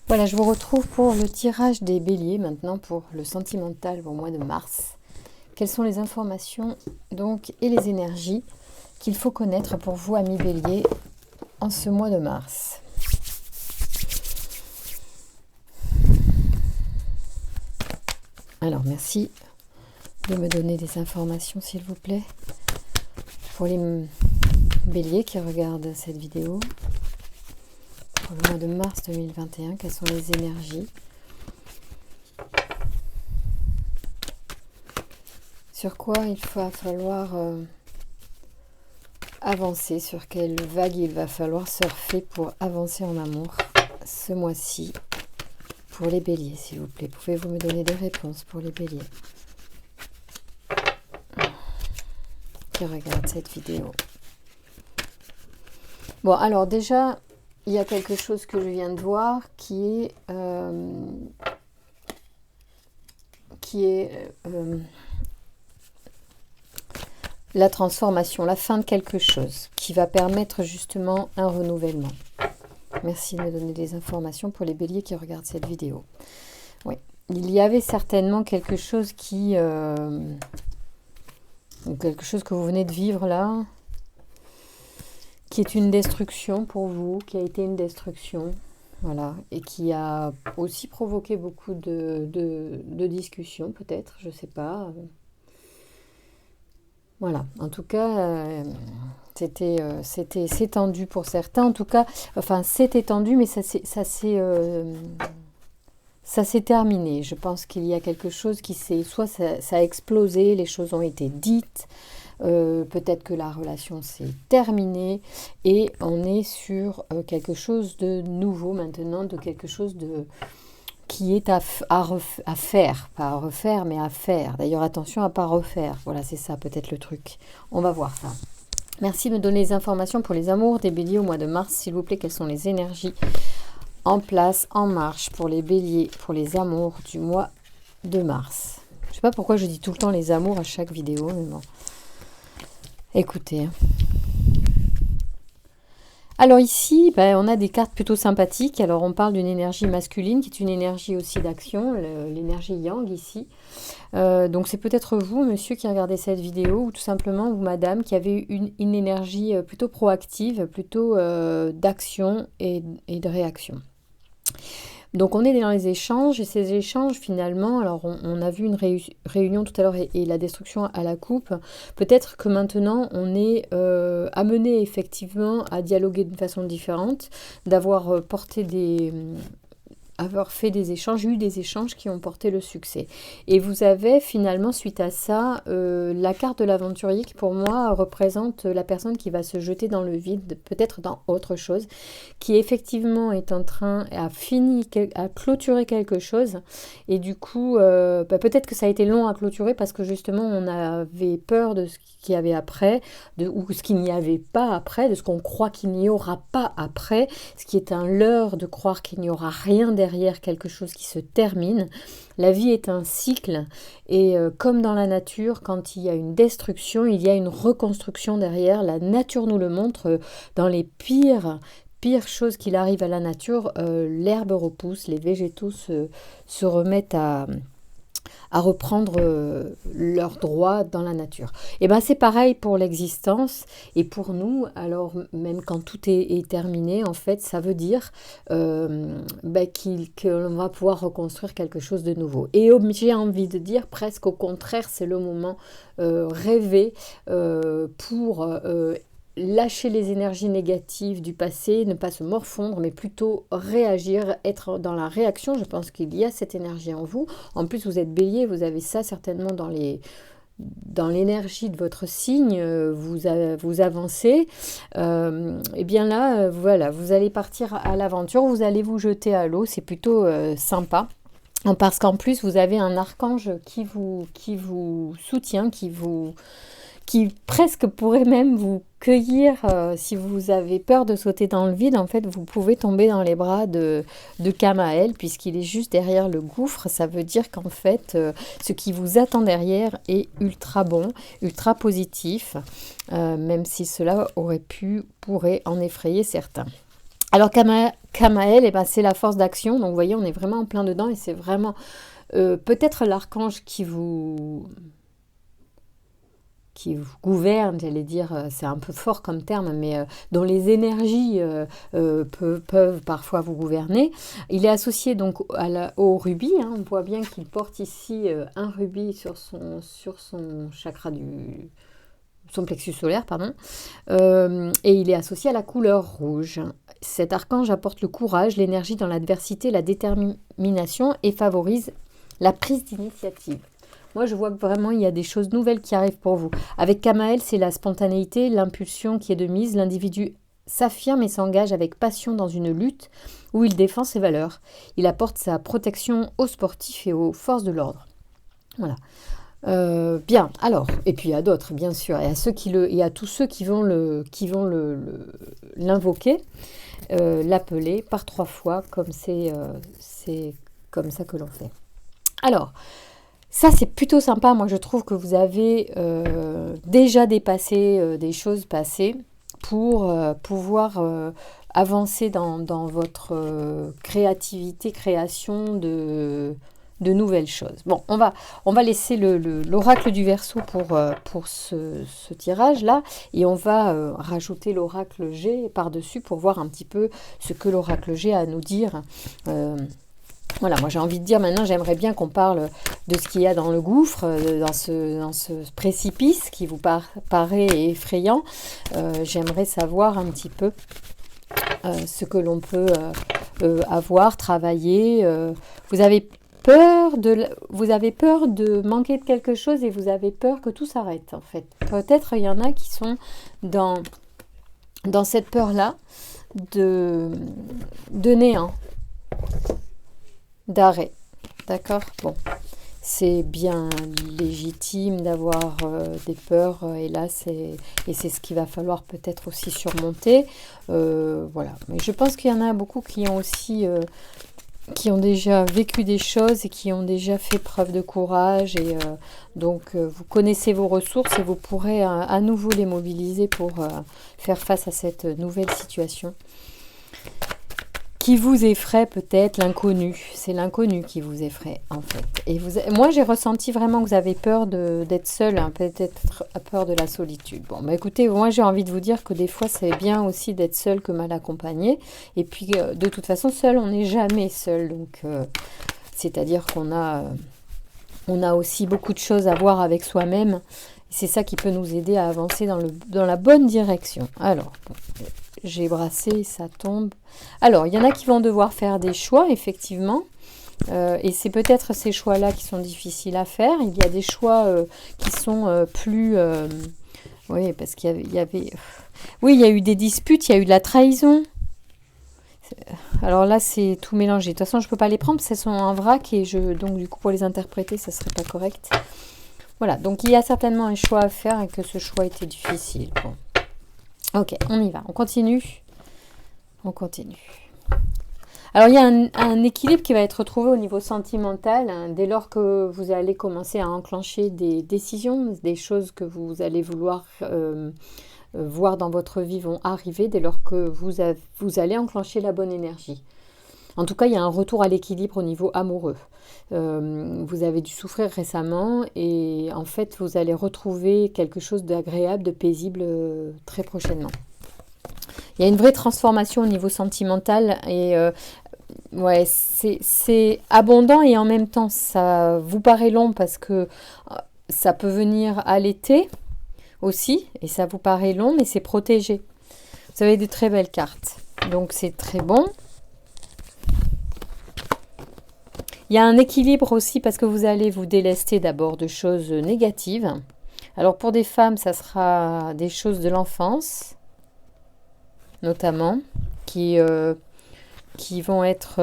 Voilà, je vous retrouve pour le tirage des béliers maintenant pour le sentimental au mois de mars. Quelles sont les informations donc et les énergies qu'il faut connaître pour vous, amis béliers, en ce mois de mars? Alors, merci de me donner des informations, s'il vous plaît, pour les béliers qui regardent cette vidéo. Pour le mois de mars 2021, quelles sont les énergies? Sur quoi il va falloir avancer? Sur quelle vague il va falloir surfer pour avancer en amour ce mois-ci? Pour les béliers, s'il vous plaît. Pouvez-vous me donner des réponses pour les béliers qui regardent cette vidéo? Bon, alors déjà, il y a quelque chose que je viens de voir qui est la transformation, la fin de quelque chose qui va permettre justement un renouvellement. Merci de me donner des informations pour les béliers qui regardent cette vidéo. Oui, il y avait certainement quelque chose quelque chose que vous venez de vivre là, qui est une destruction pour vous, qui a été une destruction, voilà, et qui a aussi provoqué beaucoup de discussions, peut-être, je ne sais pas. Voilà, en tout cas, c'est tendu pour certains, en tout cas, enfin, c'était tendu, mais ça s'est terminé. Je pense qu'il y a quelque chose qui soit ça a explosé, les choses ont été dites, peut-être que la relation s'est terminée et on est sur quelque chose de nouveau maintenant, de quelque chose qui est à faire, pas à refaire, mais à faire. D'ailleurs, attention à ne pas refaire. Voilà, c'est ça peut-être le truc. On va voir ça. Merci de me donner les informations pour les amours des béliers au mois de mars. S'il vous plaît, quelles sont les énergies en place, en marche pour les béliers, pour les amours du mois de mars? Je ne sais pas pourquoi je dis tout le temps les amours à chaque vidéo, mais bon. Écoutez. Alors ici, on a des cartes plutôt sympathiques. Alors on parle d'une énergie masculine qui est une énergie aussi d'action, l'énergie yang ici. Donc c'est peut-être vous, monsieur, qui regardez cette vidéo, ou tout simplement vous, madame, qui avez une énergie plutôt proactive, plutôt d'action et de réaction. Donc on est dans les échanges, et ces échanges finalement, alors on a vu une réunion tout à l'heure et la destruction à la coupe. Peut-être que maintenant on est amené effectivement à dialoguer d'une façon différente, d'avoir avoir fait des échanges, eu des échanges qui ont porté le succès. Et vous avez finalement, suite à ça, la carte de l'aventurier qui pour moi représente la personne qui va se jeter dans le vide, peut-être dans autre chose, qui effectivement est en train, à clôturer quelque chose. Et du coup, peut-être que ça a été long à clôturer parce que justement on avait peur de ce qu'il y avait après, ou ce qu'il n'y avait pas après, de ce qu'on croit qu'il n'y aura pas après, ce qui est un leurre de croire qu'il n'y aura rien derrière, quelque chose qui se termine. La vie est un cycle et comme dans la nature, quand il y a une destruction, il y a une reconstruction derrière. La nature nous le montre, dans les pires choses qu'il arrive à la nature, l'herbe repousse, les végétaux se remettent à reprendre leurs droits dans la nature. Et bien c'est pareil pour l'existence et pour nous. Alors même quand tout est terminé, en fait, ça veut dire qu'on va pouvoir reconstruire quelque chose de nouveau. Et j'ai envie de dire presque au contraire, c'est le moment rêvé pour lâcher les énergies négatives du passé, ne pas se morfondre, mais plutôt réagir, être dans la réaction. Je pense qu'il y a cette énergie en vous. En plus, vous êtes bélier, vous avez ça certainement dans l'énergie de votre signe, vous avancez. Et bien là, voilà, vous allez partir à l'aventure, vous allez vous jeter à l'eau, c'est plutôt sympa. Parce qu'en plus, vous avez un archange qui vous soutient, qui presque pourrait même vous cueillir. Si vous avez peur de sauter dans le vide, en fait, vous pouvez tomber dans les bras de Kamaël, puisqu'il est juste derrière le gouffre. Ça veut dire qu'en fait, ce qui vous attend derrière est ultra bon, ultra positif, même si cela pourrait en effrayer certains. Alors Kamael, eh ben, c'est la force d'action. Donc vous voyez, on est vraiment en plein dedans et c'est vraiment peut-être l'archange qui vous gouverne, j'allais dire, c'est un peu fort comme terme, mais dont les énergies peuvent parfois vous gouverner. Il est associé donc au rubis, hein. On voit bien qu'il porte ici un rubis sur son chakra son plexus solaire, pardon, et il est associé à la couleur rouge. Cet archange apporte le courage, l'énergie dans l'adversité, la détermination et favorise la prise d'initiative. Moi, je vois que vraiment, il y a des choses nouvelles qui arrivent pour vous. Avec Kamael, c'est la spontanéité, l'impulsion qui est de mise. L'individu s'affirme et s'engage avec passion dans une lutte où il défend ses valeurs. Il apporte sa protection aux sportifs et aux forces de l'ordre. Voilà. Bien, alors, et puis il y a d'autres, bien sûr, et à tous ceux qui vont l'invoquer, l'appeler par 3 fois, comme c'est comme ça que l'on fait. Alors, ça, c'est plutôt sympa. Moi, je trouve que vous avez déjà dépassé des choses passées pour pouvoir avancer dans votre créativité, création de nouvelles choses. Bon, on va laisser l'oracle du Verseau pour ce tirage-là et on va rajouter l'oracle G par-dessus pour voir un petit peu ce que l'oracle G a à nous dire. Voilà, moi j'ai envie de dire maintenant, j'aimerais bien qu'on parle de ce qu'il y a dans le gouffre, dans ce précipice qui vous paraît effrayant. J'aimerais savoir un petit peu ce que l'on peut avoir, travailler. Vous avez peur de manquer de quelque chose et vous avez peur que tout s'arrête en fait. Peut-être il y en a qui sont dans cette peur-là de néant. D'arrêt, d'accord. Bon, c'est bien légitime d'avoir des peurs, et c'est ce qu'il va falloir peut-être aussi surmonter. Voilà, mais je pense qu'il y en a beaucoup qui ont aussi, qui ont déjà vécu des choses et qui ont déjà fait preuve de courage. Et donc, vous connaissez vos ressources et vous pourrez à nouveau les mobiliser pour faire face à cette nouvelle situation. Qui vous effraie peut-être l'inconnu. C'est l'inconnu qui vous effraie en fait. Et moi j'ai ressenti vraiment que vous avez peur d'être seul, hein, peut-être peur de la solitude. Bon, bah écoutez, moi j'ai envie de vous dire que des fois c'est bien aussi d'être seul que mal accompagné. Et puis de toute façon seul, on n'est jamais seul. Donc c'est-à-dire qu'on a aussi beaucoup de choses à voir avec soi-même. C'est ça qui peut nous aider à avancer dans la bonne direction. Alors, bon, j'ai brassé, ça tombe. Alors, il y en a qui vont devoir faire des choix, effectivement. Et c'est peut-être ces choix-là qui sont difficiles à faire. Il y a des choix qui sont plus... oui, parce qu'il y avait... Oui, il y a eu des disputes, il y a eu de la trahison. Alors là, c'est tout mélangé. De toute façon, je ne peux pas les prendre parce qu'elles sont en vrac. Et donc, du coup, pour les interpréter, ça ne serait pas correct. Voilà, donc il y a certainement un choix à faire et que ce choix était difficile. Bon. Ok, on y va, on continue. On continue. Alors il y a un équilibre qui va être retrouvé au niveau sentimental, hein, dès lors que vous allez commencer à enclencher des décisions, des choses que vous allez vouloir voir dans votre vie vont arriver, dès lors que vous allez enclencher la bonne énergie. En tout cas, il y a un retour à l'équilibre au niveau amoureux. Vous avez dû souffrir récemment et en fait, vous allez retrouver quelque chose d'agréable, de paisible très prochainement. Il y a une vraie transformation au niveau sentimental et ouais, c'est abondant et en même temps, ça vous paraît long parce que ça peut venir à l'été aussi et ça vous paraît long, mais c'est protégé. Vous avez de très belles cartes, donc c'est très bon. Il y a un équilibre aussi parce que vous allez vous délester d'abord de choses négatives. Alors pour des femmes, ça sera des choses de l'enfance, notamment, qui vont être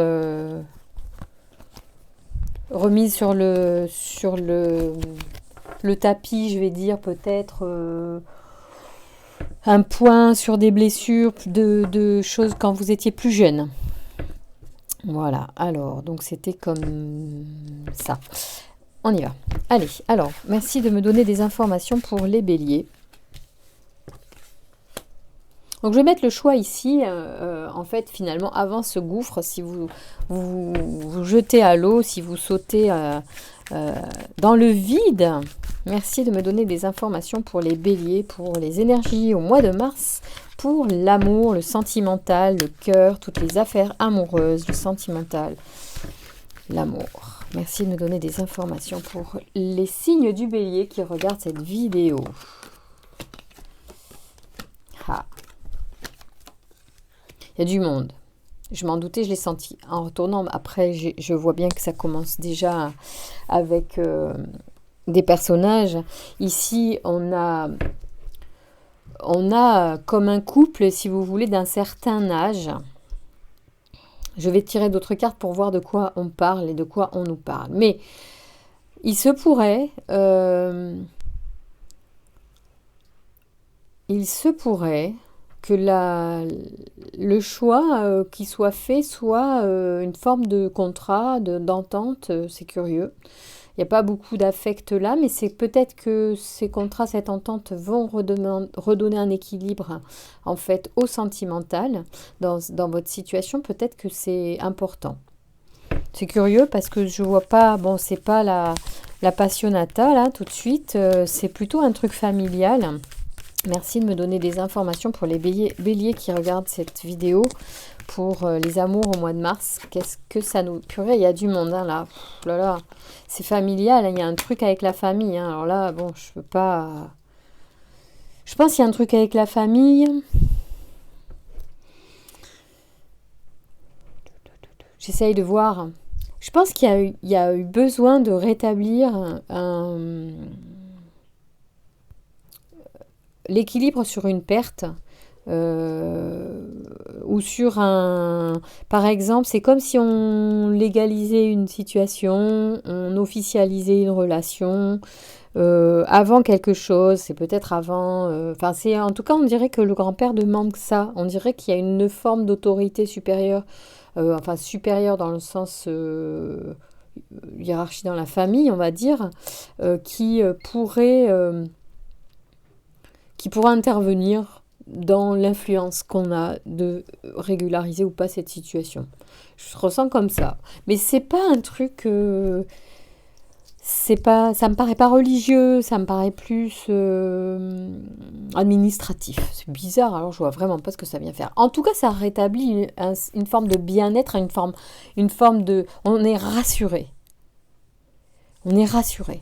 remises sur le tapis, je vais dire peut-être un point sur des blessures, de choses quand vous étiez plus jeune. Voilà, alors, donc c'était comme ça. On y va. Allez, alors, merci de me donner des informations pour les béliers. Donc je vais mettre le choix ici, en fait finalement avant ce gouffre, si vous jetez à l'eau, si vous sautez dans le vide. Merci de me donner des informations pour les béliers, pour les énergies au mois de mars, pour l'amour, le sentimental, le cœur, toutes les affaires amoureuses, le sentimental, l'amour. Merci de me donner des informations pour les signes du bélier qui regardent cette vidéo. Ah. Il y a du monde. Je m'en doutais, je l'ai senti. En retournant, après, je vois bien que ça commence déjà avec des personnages. Ici, on a comme un couple, si vous voulez, d'un certain âge. Je vais tirer d'autres cartes pour voir de quoi on parle et de quoi on nous parle. Mais il se pourrait... que le choix qui soit fait soit une forme de contrat, d'entente, c'est curieux. Il n'y a pas beaucoup d'affect là, mais c'est peut-être que ces contrats, cette entente vont redonner un équilibre en fait au sentimental dans votre situation. Peut-être que c'est important. C'est curieux parce que je vois pas, bon, c'est pas la passionata là tout de suite, c'est plutôt un truc familial. Merci de me donner des informations pour les béliers qui regardent cette vidéo, pour les amours au mois de mars. Qu'est-ce que ça nous... Purée, il y a du monde, hein, là. Pff, là, là. C'est familial, hein, il y a un truc avec la famille. Hein. Alors là, bon, je peux pas... Je pense qu'il y a un truc avec la famille. J'essaye de voir. Je pense qu'il y a eu besoin de rétablir l'équilibre sur une perte ou sur un... Par exemple, c'est comme si on légalisait une situation, on officialisait une relation avant quelque chose, c'est peut-être avant... Enfin, c'est en tout cas, on dirait que le grand-père demande ça. On dirait qu'il y a une forme d'autorité supérieure, enfin supérieure dans le sens... hiérarchie dans la famille, on va dire, qui pourrait intervenir dans l'influence qu'on a de régulariser ou pas cette situation. Je ressens comme ça. Mais c'est pas un truc... c'est pas, ça me paraît pas religieux, ça me paraît plus administratif. C'est bizarre, alors je vois vraiment pas ce que ça vient faire. En tout cas, ça rétablit une forme de bien-être, une forme de... On est rassuré. On est rassuré.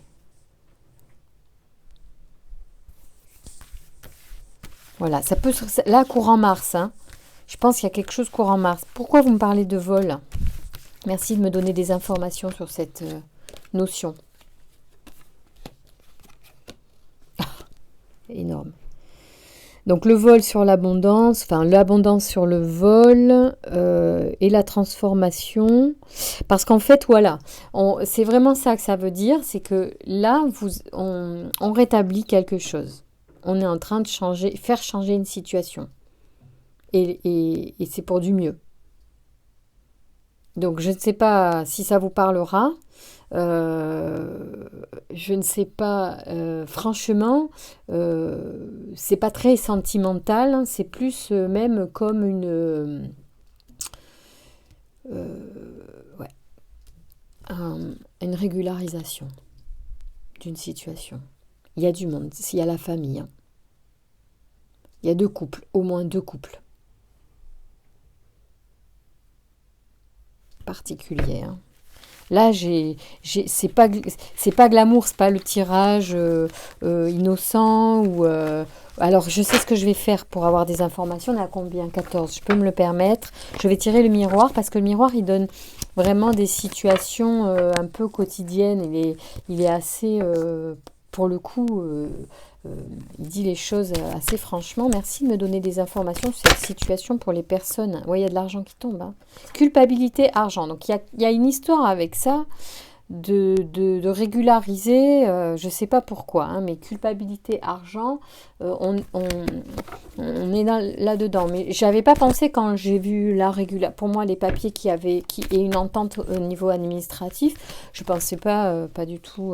Voilà, ça peut... Là, courant mars, hein. Je pense qu'il y a quelque chose courant mars. Pourquoi vous me parlez de vol? Merci de me donner des informations sur cette notion. Énorme. Donc le vol sur l'abondance, enfin l'abondance sur le vol et la transformation. Parce qu'en fait, voilà, c'est vraiment ça que ça veut dire, c'est que là, on rétablit quelque chose. On est en train de faire changer une situation. Et c'est pour du mieux. Donc je ne sais pas si ça vous parlera. Je ne sais pas, franchement, c'est pas très sentimental, hein, c'est plus même comme une régularisation d'une situation. Il y a du monde, il y a la famille, hein. Il y a 2 couples, au moins 2 couples particuliers, hein. Là, c'est pas glamour, c'est pas le tirage innocent ou alors je sais ce que je vais faire pour avoir des informations. On est à combien? 14. Je peux me le permettre. Je vais tirer le miroir parce que le miroir il donne vraiment des situations un peu quotidiennes. Il est assez pour le coup. Il dit les choses assez franchement. Merci de me donner des informations sur cette situation pour les personnes. Oui, il y a de l'argent qui tombe, hein. Culpabilité, argent. Donc, il y a une histoire avec ça de régulariser. Je ne sais pas pourquoi, hein, mais culpabilité, argent, on est là-dedans. Mais je n'avais pas pensé quand j'ai vu pour moi, les papiers qui et une entente au niveau administratif, je ne pensais pas du tout...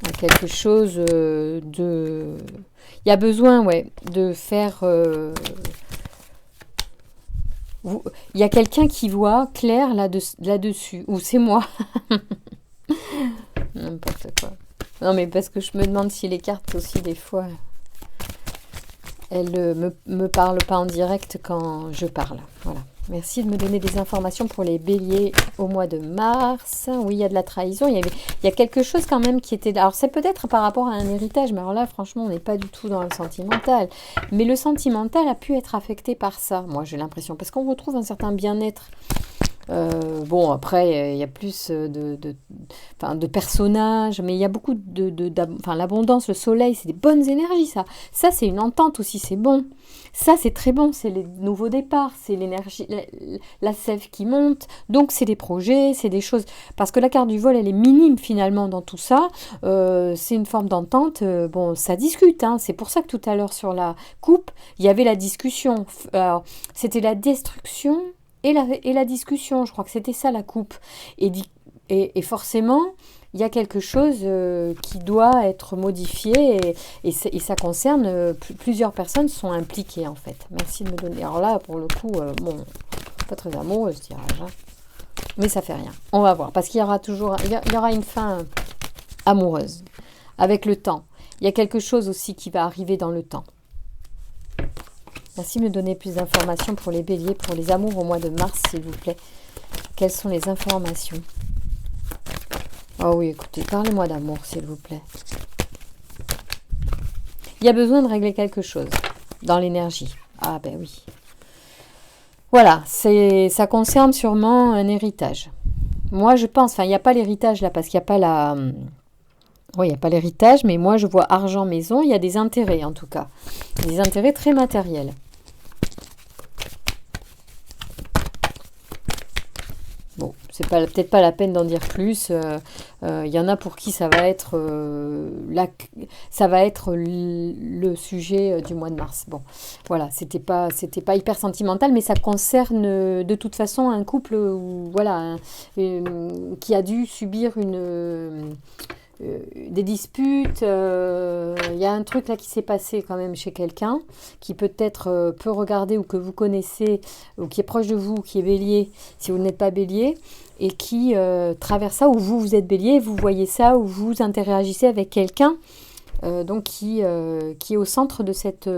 Il y a quelque chose de... Il y a besoin, ouais, de faire... Il y a quelqu'un qui voit clair là-dessus. Ou c'est moi. N'importe quoi. Non, mais parce que je me demande si les cartes aussi, des fois, elles me parlent pas en direct quand je parle. Voilà. Merci de me donner des informations pour les béliers au mois de mars. Oui, il y a de la trahison. Il y a quelque chose quand même qui était... Alors, c'est peut-être par rapport à un héritage, mais alors là, franchement, on n'est pas du tout dans le sentimental. Mais le sentimental a pu être affecté par ça, moi, j'ai l'impression. Parce qu'on retrouve un certain bien-être. Bon, après, il y a plus de personnages, mais il y a beaucoup l'abondance, le soleil, c'est des bonnes énergies, ça. Ça, c'est une entente aussi, c'est bon. Ça, c'est très bon, c'est les nouveaux départs, c'est l'énergie, la sève qui monte. Donc, c'est des projets, c'est des choses... Parce que la carte du vol, elle est minime, finalement, dans tout ça. C'est une forme d'entente. Bon, ça discute, hein. C'est pour ça que tout à l'heure, sur la coupe, il y avait la discussion. Alors, c'était la destruction... Et la discussion, je crois que c'était ça la coupe. Et forcément, il y a quelque chose qui doit être modifié et ça concerne plusieurs personnes sont impliquées en fait. Merci de me donner. Alors là, pour le coup, bon, pas très amoureuse, dirais-je. Hein. Mais ça fait rien. On va voir. Parce qu'il y aura toujours il y aura une fin amoureuse avec le temps. Il y a quelque chose aussi qui va arriver dans le temps. Merci de me donner plus d'informations pour les béliers, pour les amours au mois de mars, s'il vous plaît. Quelles sont les informations? Oh oui, écoutez, parlez-moi d'amour, s'il vous plaît. Il y a besoin de régler quelque chose dans l'énergie. Ah ben oui. Voilà, ça concerne sûrement un héritage. Moi, je pense, enfin, il n'y a pas l'héritage là, parce qu'il n'y a pas la... Oui, il n'y a pas l'héritage, mais moi, je vois argent, maison. Il y a des intérêts, en tout cas. Des intérêts très matériels. Bon, c'est peut-être pas la peine d'en dire plus. Y en a pour qui ça va être, le sujet du mois de mars. Bon, voilà, c'était pas hyper sentimental, mais ça concerne de toute façon un couple voilà, qui a dû subir des disputes. Il y a un truc là qui s'est passé quand même chez quelqu'un qui peut-être peut regarder ou que vous connaissez ou qui est proche de vous, qui est bélier si vous n'êtes pas bélier et qui traverse ça, ou vous êtes bélier, vous voyez ça, ou vous interagissez avec quelqu'un donc qui est au centre de cette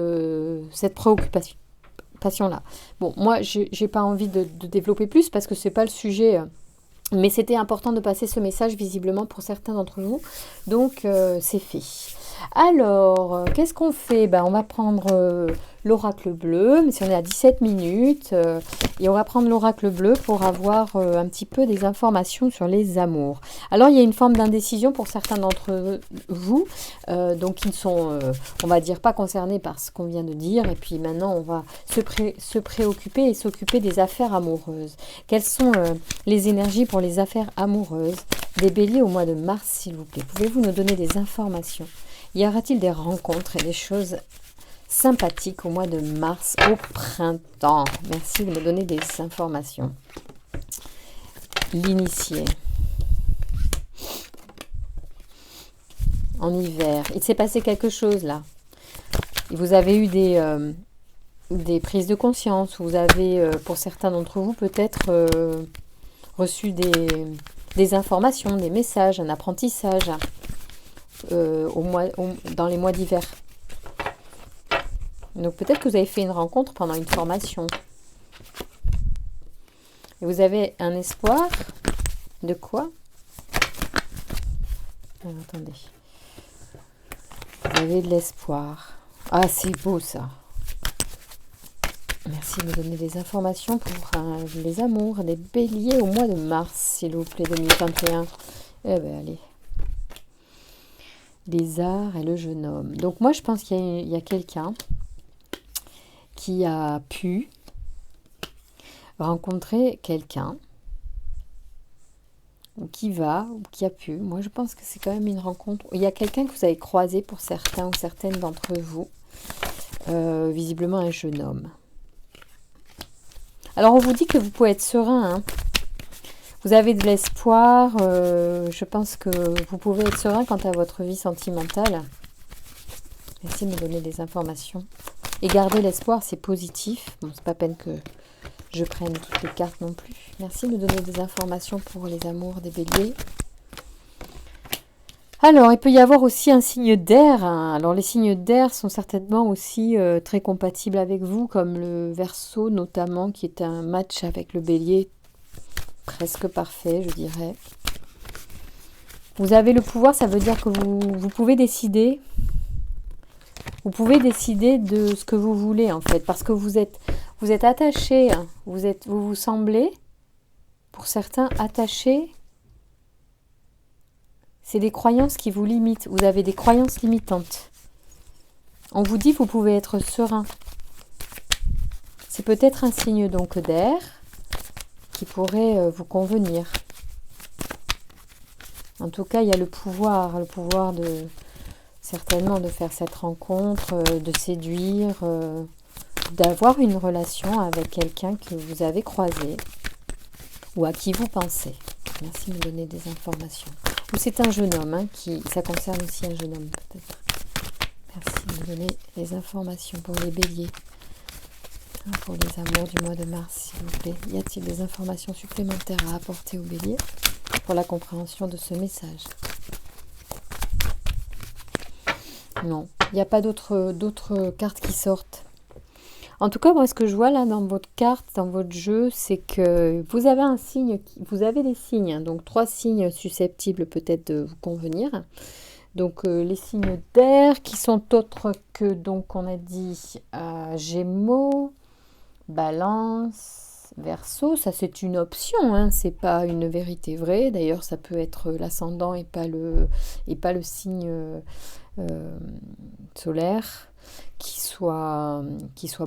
préoccupation là. Bon, moi j'ai pas envie de développer plus parce que c'est pas le sujet. Mais c'était important de passer ce message visiblement pour certains d'entre vous. Donc, c'est fait. Alors, qu'est-ce qu'on fait? On va prendre l'oracle bleu, mais si on est à 17 minutes. Et on va prendre l'oracle bleu pour avoir un petit peu des informations sur les amours. Alors, il y a une forme d'indécision pour certains d'entre vous. Donc, qui ne sont, on va dire, pas concernés par ce qu'on vient de dire. Et puis maintenant, on va se préoccuper et s'occuper des affaires amoureuses. Quelles sont les énergies pour les affaires amoureuses des béliers au mois de mars, s'il vous plaît? Pouvez-vous nous donner des informations? Y aura-t-il des rencontres et des choses sympathiques au mois de mars, au printemps? Merci de me donner des informations. L'initié. En hiver. Il s'est passé quelque chose là. Vous avez eu des prises de conscience. Vous avez, pour certains d'entre vous, peut-être reçu des informations, des messages, un apprentissage dans les mois d'hiver. Donc peut-être que vous avez fait une rencontre pendant une formation. Et vous avez un espoir de quoi? Alors, attendez. Vous avez de l'espoir. Ah, c'est beau ça. Merci de me donner des informations pour les amours des béliers au mois de mars, s'il vous plaît, 2021. Eh bien, allez. Les arts et le jeune homme. Donc, moi, je pense qu'il y a quelqu'un qui a pu rencontrer quelqu'un, ou qui a pu. Moi, je pense que c'est quand même une rencontre. Il y a quelqu'un que vous avez croisé pour certains ou certaines d'entre vous. Visiblement, un jeune homme. Alors, on vous dit que vous pouvez être serein. Hein. Vous avez de l'espoir. Je pense que vous pouvez être serein quant à votre vie sentimentale. Merci de me donner des informations. Et garder l'espoir, c'est positif. Bon, c'est pas peine que je prenne toutes les cartes non plus. Merci de me donner des informations pour les amours des béliers. Alors, il peut y avoir aussi un signe d'air. Alors, les signes d'air sont certainement aussi très compatibles avec vous, comme le Verseau notamment, qui est un match avec le bélier presque parfait, je dirais. Vous avez le pouvoir, ça veut dire que vous pouvez décider. Vous pouvez décider de ce que vous voulez, en fait, parce que vous êtes attaché, vous vous semblez, pour certains, attachés. C'est des croyances qui vous limitent. Vous avez des croyances limitantes. On vous dit que vous pouvez être serein. C'est peut-être un signe donc d'air qui pourrait vous convenir. En tout cas, il y a le pouvoir certainement de faire cette rencontre, de séduire, d'avoir une relation avec quelqu'un que vous avez croisé ou à qui vous pensez. Merci de me donner des informations. Ou c'est un jeune homme, ça concerne aussi un jeune homme peut-être. Merci de me donner des informations pour les béliers. Pour les amours du mois de mars, s'il vous plaît. Y a-t-il des informations supplémentaires à apporter aux béliers pour la compréhension de ce message? Non, il n'y a pas d'autres cartes qui sortent. En tout cas, moi, ce que je vois là dans votre carte, dans votre jeu, c'est que vous avez un signe, vous avez des signes, donc 3 signes susceptibles peut-être de vous convenir. Donc les signes d'air qui sont autres que, donc on a dit Gémeaux, Balance, Verseau, ça c'est une option, c'est pas une vérité vraie. D'ailleurs, ça peut être l'ascendant et pas le signe solaire qui soit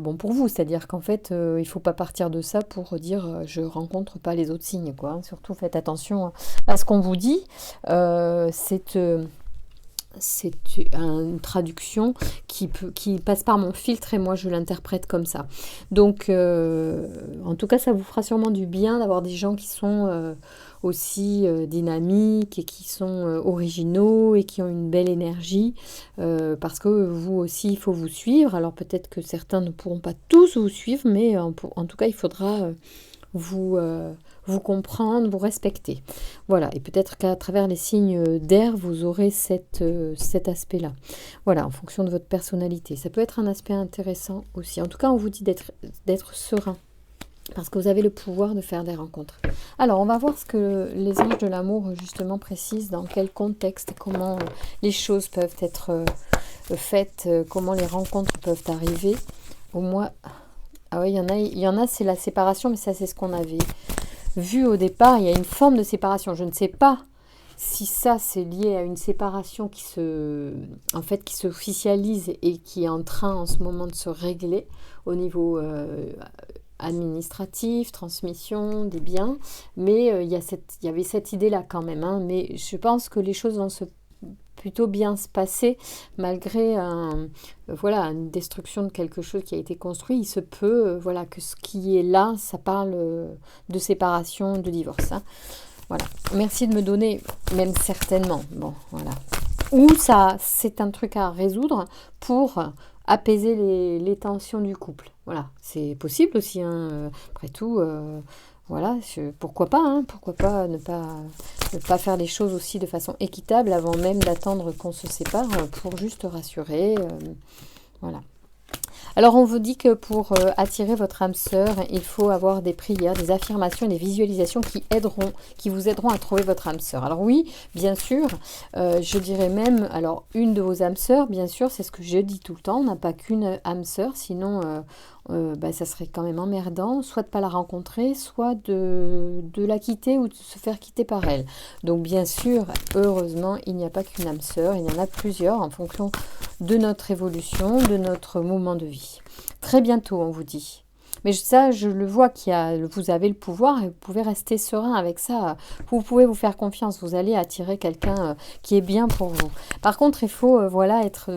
bon pour vous. C'est-à-dire qu'en fait, il ne faut pas partir de ça pour dire je rencontre pas les autres signes, quoi. Surtout faites attention à ce qu'on vous dit. C'est une traduction qui passe par mon filtre et moi je l'interprète comme ça. Donc en tout cas ça vous fera sûrement du bien d'avoir des gens qui sont aussi dynamiques et qui sont originaux et qui ont une belle énergie parce que vous aussi il faut vous suivre. Alors peut-être que certains ne pourront pas tous vous suivre, mais en tout cas il faudra vous comprendre, vous respecter. Voilà, et peut-être qu'à travers les signes d'air, vous aurez cet aspect-là. Voilà, en fonction de votre personnalité. Ça peut être un aspect intéressant aussi. En tout cas, on vous dit d'être serein, parce que vous avez le pouvoir de faire des rencontres. Alors, on va voir ce que les anges de l'amour, justement, précisent, dans quel contexte, comment les choses peuvent être faites, comment les rencontres peuvent arriver. Au moins... Ah oui, il y en a, c'est la séparation, mais ça, c'est ce qu'on avait vu au départ. Il y a une forme de séparation. Je ne sais pas si ça, c'est lié à une séparation qui s'officialise et qui est en train, en ce moment, de se régler au niveau administratif, transmission des biens. Mais il y avait cette idée-là quand même. Mais je pense que les choses vont plutôt bien se passer malgré une destruction de quelque chose qui a été construit. Il se peut que ce qui est là, ça parle de séparation, de divorce. Voilà. Merci de me donner, même certainement. Bon, voilà. Ou ça, c'est un truc à résoudre pour apaiser les tensions du couple. Voilà, c'est possible aussi. Après tout, voilà, pourquoi pas ne pas faire les choses aussi de façon équitable avant même d'attendre qu'on se sépare pour juste rassurer. Voilà. Alors on vous dit que pour attirer votre âme sœur, il faut avoir des prières, des affirmations et des visualisations qui vous aideront à trouver votre âme sœur. Alors oui, bien sûr, je dirais même, alors une de vos âmes sœurs, bien sûr, c'est ce que je dis tout le temps, on n'a pas qu'une âme sœur, sinon ça serait quand même emmerdant, soit de ne pas la rencontrer, soit de la quitter ou de se faire quitter par elle. Donc bien sûr, heureusement, il n'y a pas qu'une âme sœur, il y en a plusieurs en fonction de notre évolution, de notre moment de vie. Très bientôt, on vous dit. Mais ça, je le vois vous avez le pouvoir et vous pouvez rester serein avec ça. Vous pouvez vous faire confiance, vous allez attirer quelqu'un qui est bien pour vous. Par contre, il faut être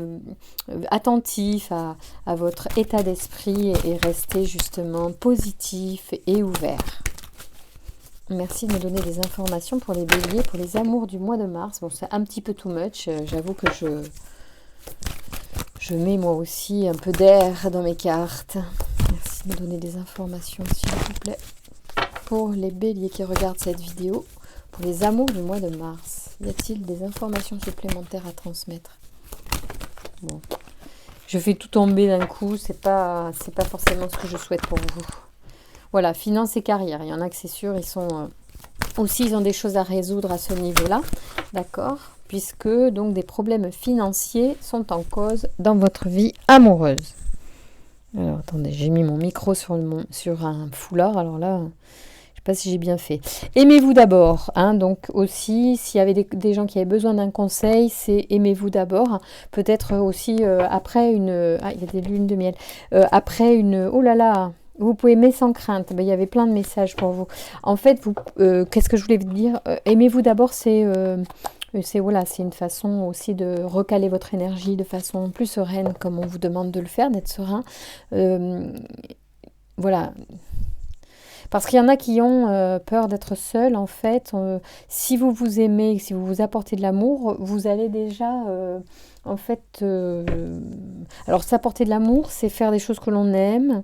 attentif à votre état d'esprit et rester justement positif et ouvert. Merci de me donner des informations pour les béliers, pour les amours du mois de mars. Bon, c'est un petit peu too much. J'avoue que je mets moi aussi un peu d'air dans mes cartes. Merci de me donner des informations, s'il vous plaît. Pour les béliers qui regardent cette vidéo, pour les amours du mois de mars, y a-t-il des informations supplémentaires à transmettre? Bon, je fais tout tomber d'un coup, c'est pas forcément ce que je souhaite pour vous. Voilà, finances et carrière, il y en a que c'est sûr, ils sont aussi, ils ont des choses à résoudre à ce niveau-là, d'accord? Puisque donc des problèmes financiers sont en cause dans votre vie amoureuse. Alors attendez, j'ai mis mon micro sur un foulard, alors là, je ne sais pas si j'ai bien fait. Aimez-vous d'abord, hein, donc aussi, s'il y avait des gens qui avaient besoin d'un conseil, c'est aimez-vous d'abord. Peut-être aussi après une... Ah, il y a des lunes de miel. Après une... Oh là là, vous pouvez aimer sans crainte. Ben, il y avait plein de messages pour vous. En fait, qu'est-ce que je voulais vous dire? Aimez-vous d'abord, c'est voilà, c'est une façon aussi de recaler votre énergie de façon plus sereine, comme on vous demande de le faire, d'être serein. Voilà. Parce qu'il y en a qui ont peur d'être seuls, en fait. Si vous vous aimez, si vous vous apportez de l'amour, vous allez déjà, en fait... alors, s'apporter de l'amour, c'est faire des choses que l'on aime,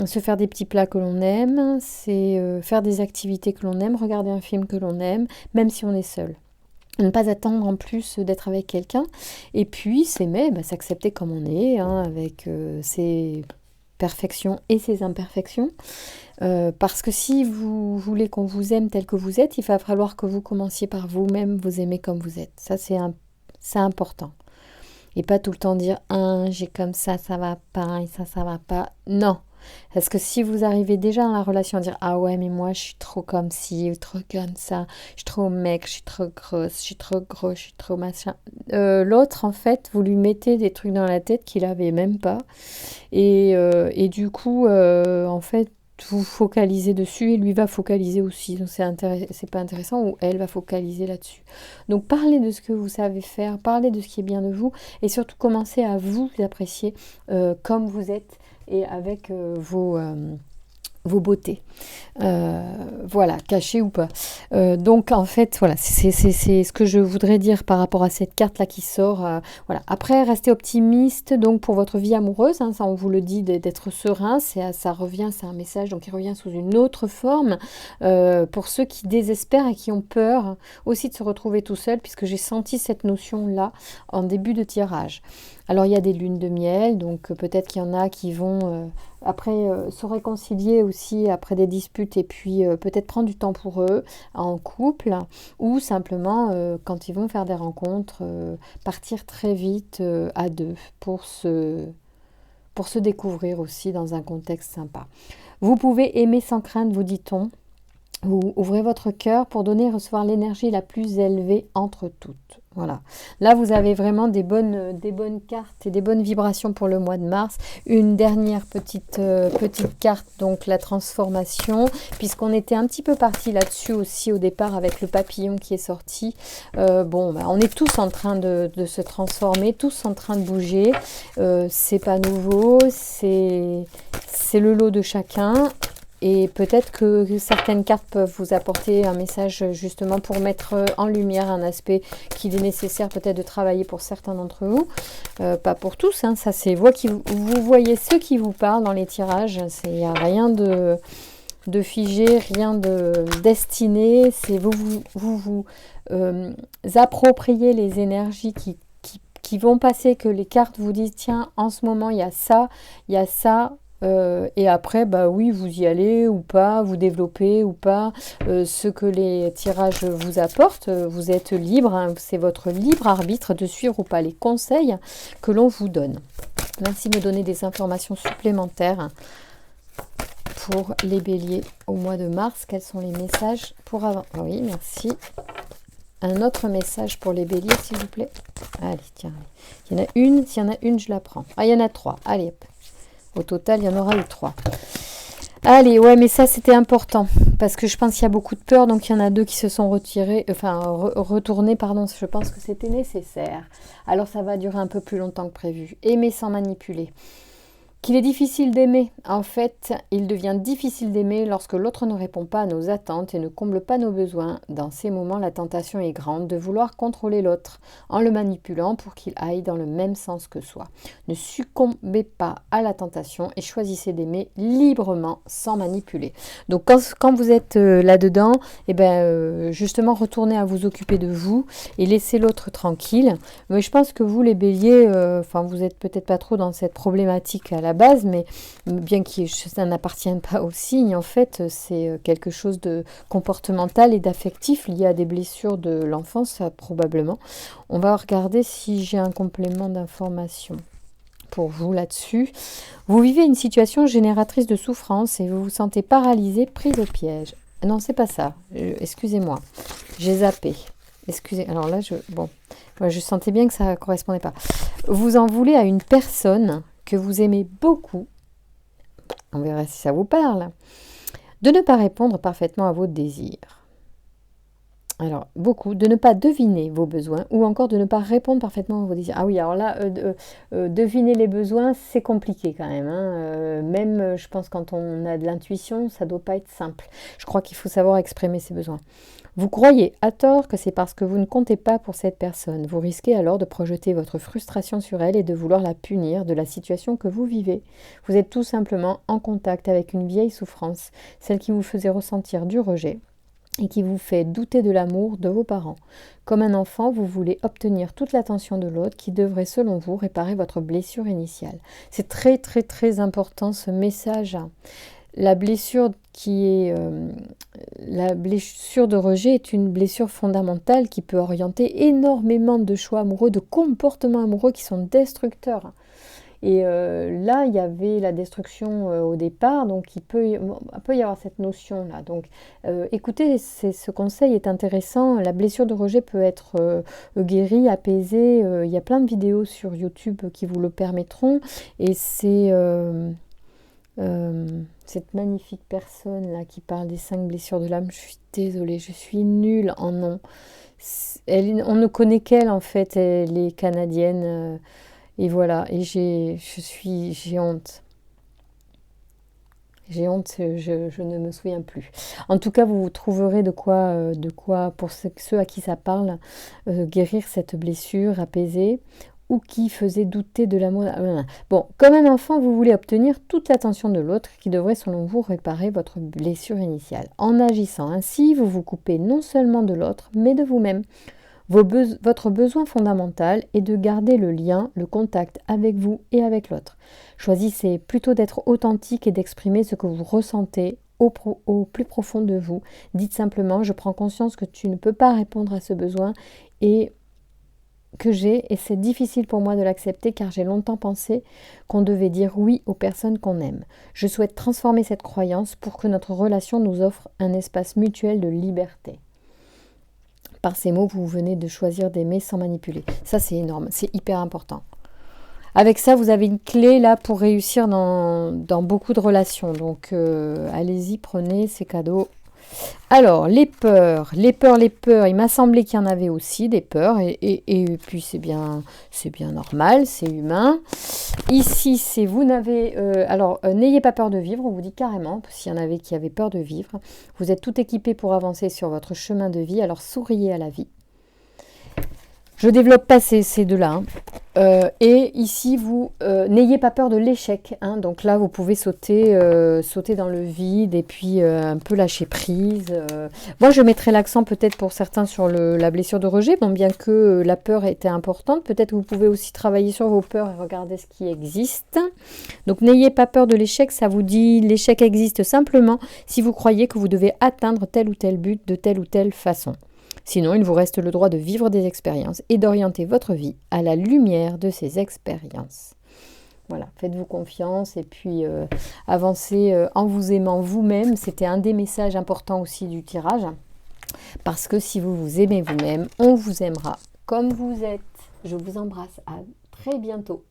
se faire des petits plats que l'on aime, c'est faire des activités que l'on aime, regarder un film que l'on aime, même si on est seul. Ne pas attendre en plus d'être avec quelqu'un. Et puis, s'aimer, s'accepter comme on est, hein, avec ses perfections et ses imperfections. Parce que si vous voulez qu'on vous aime tel que vous êtes, il va falloir que vous commenciez par vous-même vous aimer comme vous êtes. Ça, c'est important. Et pas tout le temps dire « j'ai comme ça va pas, et ça va pas ». Non. Parce que si vous arrivez déjà dans la relation à dire « Ah ouais, mais moi, je suis trop comme ci, trop comme ça, je suis trop mec, je suis trop grosse, je suis trop gros, je suis trop machin ». L'autre, en fait, vous lui mettez des trucs dans la tête qu'il n'avait même pas. Et du coup, en fait, vous focalisez dessus et lui va focaliser aussi. Donc c'est pas intéressant, ou elle va focaliser là-dessus. Donc parlez de ce que vous savez faire, parlez de ce qui est bien de vous et surtout commencez à vous apprécier comme vous êtes et avec vos beautés. Voilà, cachées ou pas. Donc en fait, voilà, c'est ce que je voudrais dire par rapport à cette carte-là qui sort. Voilà. Après, restez optimiste donc pour votre vie amoureuse. Hein, ça, on vous le dit d'être serein. Ça revient, c'est un message donc qui revient sous une autre forme. Pour ceux qui désespèrent et qui ont peur aussi de se retrouver tout seul, puisque j'ai senti cette notion-là en début de tirage. Alors il y a des lunes de miel, donc peut-être qu'il y en a qui vont après se réconcilier aussi après des disputes et puis peut-être prendre du temps pour eux en couple ou simplement quand ils vont faire des rencontres, partir très vite à deux pour se découvrir aussi dans un contexte sympa. Vous pouvez aimer sans crainte, vous dit-on. Vous ouvrez votre cœur pour donner et recevoir l'énergie la plus élevée entre toutes. Voilà. Là, vous avez vraiment des bonnes cartes et des bonnes vibrations pour le mois de mars. Une dernière petite carte, donc la transformation, puisqu'on était un petit peu parti là-dessus aussi au départ avec le papillon qui est sorti. On est tous en train de se transformer, tous en train de bouger. C'est pas nouveau, c'est le lot de chacun. Et peut-être que certaines cartes peuvent vous apporter un message justement pour mettre en lumière un aspect qu'il est nécessaire peut-être de travailler pour certains d'entre vous. Pas pour tous, hein, ça c'est vous voyez ceux qui vous parlent dans les tirages. Il n'y a rien de figé, rien de destiné. C'est vous appropriez les énergies qui vont passer, que les cartes vous disent tiens, en ce moment il y a ça, et après, oui, vous y allez ou pas, vous développez ou pas ce que les tirages vous apportent. Vous êtes libre, hein, c'est votre libre arbitre de suivre ou pas les conseils que l'on vous donne. Merci de me donner des informations supplémentaires pour les béliers au mois de mars. Quels sont les messages pour avant? Oui, merci. Un autre message pour les béliers, s'il vous plaît. Allez, tiens. Il y en a une, s'il y en a une, je la prends. Ah, il y en a 3. Allez, hop. Au total, il y en aura eu 3. Allez, ouais, mais ça, c'était important. Parce que je pense qu'il y a beaucoup de peur. Donc, il y en a 2 qui se sont retournés, pardon. Je pense que c'était nécessaire. Alors, ça va durer un peu plus longtemps que prévu. Aimer sans manipuler. Qu'il est difficile d'aimer. En fait, il devient difficile d'aimer lorsque l'autre ne répond pas à nos attentes et ne comble pas nos besoins. Dans ces moments, la tentation est grande de vouloir contrôler l'autre en le manipulant pour qu'il aille dans le même sens que soi. Ne succombez pas à la tentation et choisissez d'aimer librement sans manipuler. Donc quand vous êtes là-dedans, justement retournez à vous occuper de vous et laissez l'autre tranquille. Mais je pense que vous les béliers, vous n'êtes peut-être pas trop dans cette problématique à la base, mais bien que ça n'appartienne pas au signe, en fait, c'est quelque chose de comportemental et d'affectif lié à des blessures de l'enfance, probablement. On va regarder si j'ai un complément d'information pour vous là-dessus. Vous vivez une situation génératrice de souffrance et vous vous sentez paralysé, pris au piège. Non, c'est pas ça. Excusez-moi. J'ai zappé. Excusez. Alors là, je sentais bien que ça ne correspondait pas. Vous en voulez à une personne que vous aimez beaucoup, on verra si ça vous parle, de ne pas répondre parfaitement à vos désirs. Alors, beaucoup, de ne pas deviner vos besoins ou encore de ne pas répondre parfaitement à vos désirs. Ah oui, alors là, deviner les besoins, c'est compliqué quand même. Même, je pense, quand on a de l'intuition, ça ne doit pas être simple. Je crois qu'il faut savoir exprimer ses besoins. Vous croyez à tort que c'est parce que vous ne comptez pas pour cette personne. Vous risquez alors de projeter votre frustration sur elle et de vouloir la punir de la situation que vous vivez. Vous êtes tout simplement en contact avec une vieille souffrance, celle qui vous faisait ressentir du rejet et qui vous fait douter de l'amour de vos parents. Comme un enfant, vous voulez obtenir toute l'attention de l'autre qui devrait, selon vous, réparer votre blessure initiale. C'est très très très important ce message. La blessure la blessure de rejet est une blessure fondamentale qui peut orienter énormément de choix amoureux, de comportements amoureux qui sont destructeurs. Et là, il y avait la destruction au départ, donc il peut y avoir cette notion-là. Donc écoutez, ce conseil est intéressant. La blessure de rejet peut être guérie, apaisée. Il y a plein de vidéos sur YouTube qui vous le permettront. Et c'est cette magnifique personne là qui parle des 5 blessures de l'âme. Je suis désolée, je suis nulle en nom. On ne connaît qu'elle en fait, elle est canadienne. Et voilà, et j'ai honte. J'ai honte, je ne me souviens plus. En tout cas, vous trouverez de quoi pour ceux à qui ça parle, guérir cette blessure, apaiser, ou qui faisait douter de l'amour. Bon, comme un enfant, vous voulez obtenir toute l'attention de l'autre qui devrait, selon vous, réparer votre blessure initiale. En agissant ainsi, vous vous coupez non seulement de l'autre, mais de vous-même. Votre besoin fondamental est de garder le lien, le contact avec vous et avec l'autre. Choisissez plutôt d'être authentique et d'exprimer ce que vous ressentez au plus profond de vous. Dites simplement, je prends conscience que tu ne peux pas répondre à ce besoin et c'est difficile pour moi de l'accepter car j'ai longtemps pensé qu'on devait dire oui aux personnes qu'on aime. Je souhaite transformer cette croyance pour que notre relation nous offre un espace mutuel de liberté. Par ces mots, vous venez de choisir d'aimer sans manipuler. Ça, c'est énorme, c'est hyper important. Avec ça, vous avez une clé là pour réussir dans beaucoup de relations. Donc, allez-y, prenez ces cadeaux. Alors, les peurs. Il m'a semblé qu'il y en avait aussi des peurs. Et puis, c'est bien normal, c'est humain. Ici, c'est vous n'avez... n'ayez pas peur de vivre, on vous dit carrément, s'il y en avait qui avaient peur de vivre. Vous êtes tout équipé pour avancer sur votre chemin de vie, alors souriez à la vie. Je développe pas ces deux-là. Et ici, vous n'ayez pas peur de l'échec. Donc là, vous pouvez sauter dans le vide et puis un peu lâcher prise. Moi, je mettrais l'accent peut-être pour certains sur la blessure de rejet. Bon, bien que la peur était importante, peut-être que vous pouvez aussi travailler sur vos peurs et regarder ce qui existe. Donc, n'ayez pas peur de l'échec. Ça vous dit, l'échec existe simplement si vous croyez que vous devez atteindre tel ou tel but de telle ou telle façon. Sinon, il vous reste le droit de vivre des expériences et d'orienter votre vie à la lumière de ces expériences. Voilà, faites-vous confiance et puis avancez en vous aimant vous-même. C'était un des messages importants aussi du tirage. Parce que si vous vous aimez vous-même, on vous aimera comme vous êtes. Je vous embrasse. À très bientôt.